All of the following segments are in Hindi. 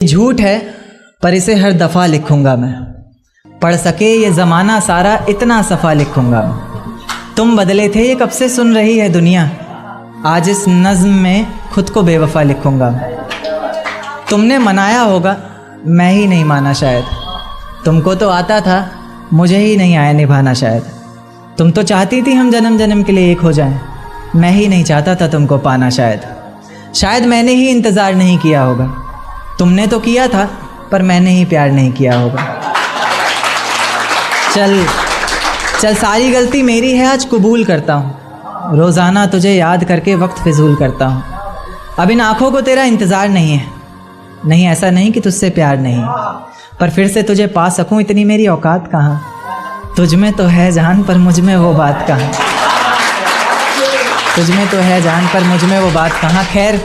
झूठ है पर इसे हर दफ़ा लिखूंगा मैं, पढ़ सके ये ज़माना सारा इतना सफ़ा लिखूंगा मैं। तुम बदले थे ये कब से सुन रही है दुनिया, आज इस नज़्म में खुद को बेवफ़ा लिखूंगा मैं। तुमने मनाया होगा मैं ही नहीं माना शायद, तुमको तो आता था मुझे ही नहीं आया निभाना शायद। तुम तो चाहती थी हम जन्म जन्म के लिए एक हो जाएं, मैं ही नहीं चाहता था तुमको पाना शायद मैंने ही इंतज़ार नहीं किया होगा। तुमने तो किया था पर मैंने ही प्यार नहीं किया होगा। चल सारी गलती मेरी है, आज कबूल करता हूँ। रोज़ाना तुझे याद करके वक्त फिजूल करता हूँ। अब इन आँखों को तेरा इंतज़ार नहीं है, नहीं ऐसा नहीं कि तुझसे प्यार नहीं, पर फिर से तुझे पा सकूँ इतनी मेरी औकात कहाँ। तुझ में तो है जान पर मुझ में वो बात कहाँ, तुझ में तो है जान पर मुझ में वो बात कहाँ। खैर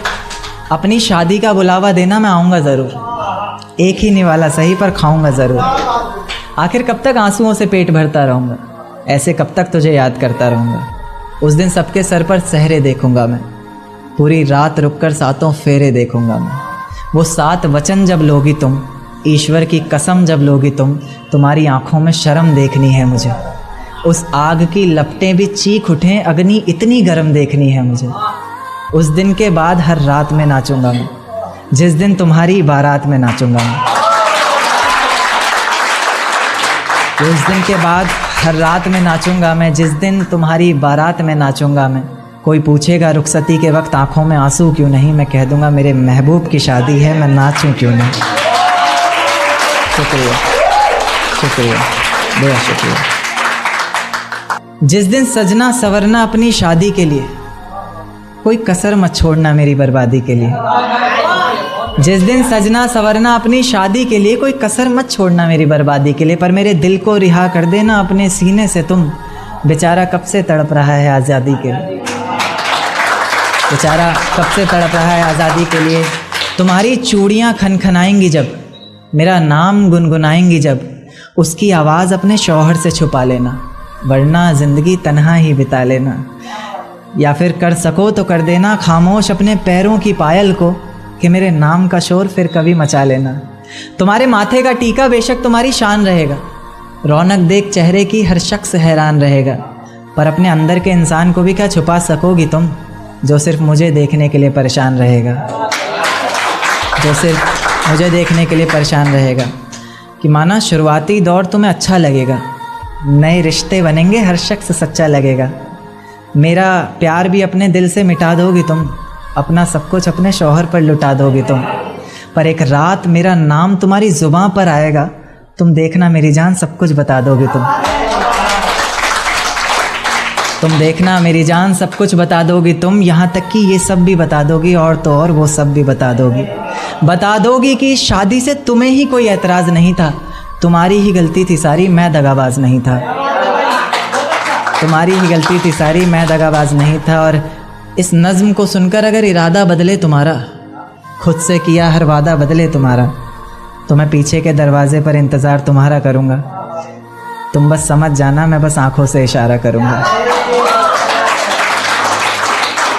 अपनी शादी का बुलावा देना, मैं आऊँगा ज़रूर, एक ही निवाला सही पर खाऊँगा ज़रूर। आखिर कब तक आंसुओं से पेट भरता रहूँगा, ऐसे कब तक तुझे याद करता रहूँगा। उस दिन सबके सर पर सहरे देखूँगा मैं, पूरी रात रुककर सातों फेरे देखूँगा मैं। वो 7 वचन जब लोगी तुम, ईश्वर की कसम जब लोगी तुम, तुम्हारी आँखों में शर्म देखनी है मुझे। उस आग की लपटें भी चीख उठें, अग्नि इतनी गर्म देखनी है मुझे। उस दिन के बाद हर रात में नाचूंगा मैं, जिस दिन तुम्हारी बारात में नाचूंगा मैं। उस दिन के बाद हर रात में नाचूंगा मैं, जिस दिन तुम्हारी बारात में नाचूंगा मैं। कोई पूछेगा रुखसती के वक्त आंखों में आंसू क्यों नहीं, मैं कह दूंगा मेरे महबूब की शादी है, मैं नाचूं क्यों नहीं। शुक्रिया शुक्रिया बहुत शुक्रिया। जिस दिन सजना सवरना अपनी शादी के लिए, कोई कसर मत छोड़ना मेरी बर्बादी के लिए। जिस दिन सजना सवरना अपनी शादी के लिए, कोई कसर मत छोड़ना मेरी बर्बादी के लिए। पर मेरे दिल को रिहा कर देना अपने सीने से तुम, बेचारा कब से तड़प रहा है आज़ादी के लिए, बेचारा कब से तड़प रहा है आज़ादी के लिए। तुम्हारी चूड़ियाँ खनखनाएंगी जब, मेरा नाम गुनगुनाएंगी जब, उसकी आवाज़ अपने शौहर से छुपा लेना, वरना ज़िंदगी तन्हा ही बिता लेना। या फिर कर सको तो कर देना खामोश अपने पैरों की पायल को, कि मेरे नाम का शोर फिर कभी मचा लेना। तुम्हारे माथे का टीका बेशक तुम्हारी शान रहेगा, रौनक देख चेहरे की हर शख्स हैरान रहेगा। पर अपने अंदर के इंसान को भी क्या छुपा सकोगी तुम, जो सिर्फ मुझे देखने के लिए परेशान रहेगा, जो सिर्फ मुझे देखने के लिए परेशान रहेगा। कि माना शुरुआती दौर तुम्हें अच्छा लगेगा, नए रिश्ते बनेंगे हर शख्स सच्चा लगेगा। मेरा प्यार भी अपने दिल से मिटा दोगी तुम, अपना सब कुछ अपने शौहर पर लुटा दोगी तुम। पर एक रात मेरा नाम तुम्हारी ज़ुबां पर आएगा, तुम देखना मेरी जान सब कुछ बता दोगी तुम देखना मेरी जान सब कुछ बता दोगी तुम। यहाँ तक कि ये सब भी बता दोगी, और तो और वो सब भी बता दोगी कि शादी से तुम्हें ही कोई एतराज़ नहीं था, तुम्हारी ही गलती थी सारी, मैं दगाबाज नहीं था। तुम्हारी ही गलती थी सारी, मैं दगाबाज नहीं था। और इस नज़्म को सुनकर अगर इरादा बदले तुम्हारा, खुद से किया हर वादा बदले तुम्हारा, तो मैं पीछे के दरवाज़े पर इंतज़ार तुम्हारा करूँगा। तुम बस समझ जाना, मैं बस आँखों से इशारा करूँगा।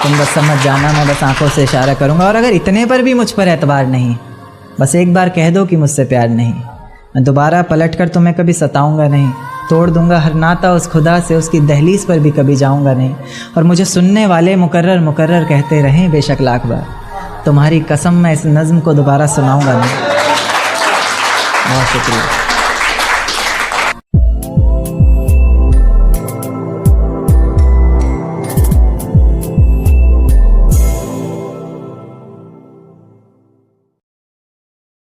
तुम बस समझ जाना, मैं बस आँखों से इशारा करूँगा। और अगर इतने पर भी मुझ पर एतबार नहीं, बस एक बार कह दो कि मुझसे प्यार नहीं, मैं दोबारा पलट कर तुम्हें कभी सताऊँगा नहीं। तोड़ दूंगा हर नाता उस खुदा से, उसकी दहलीज पर भी कभी जाऊंगा नहीं। और मुझे सुनने वाले मुकर्रर मुकर्रर कहते रहें बेशक लाख बार, तुम्हारी कसम मैं इस नज़्म को दोबारा सुनाऊंगा नहीं। बहुत शुक्रिया।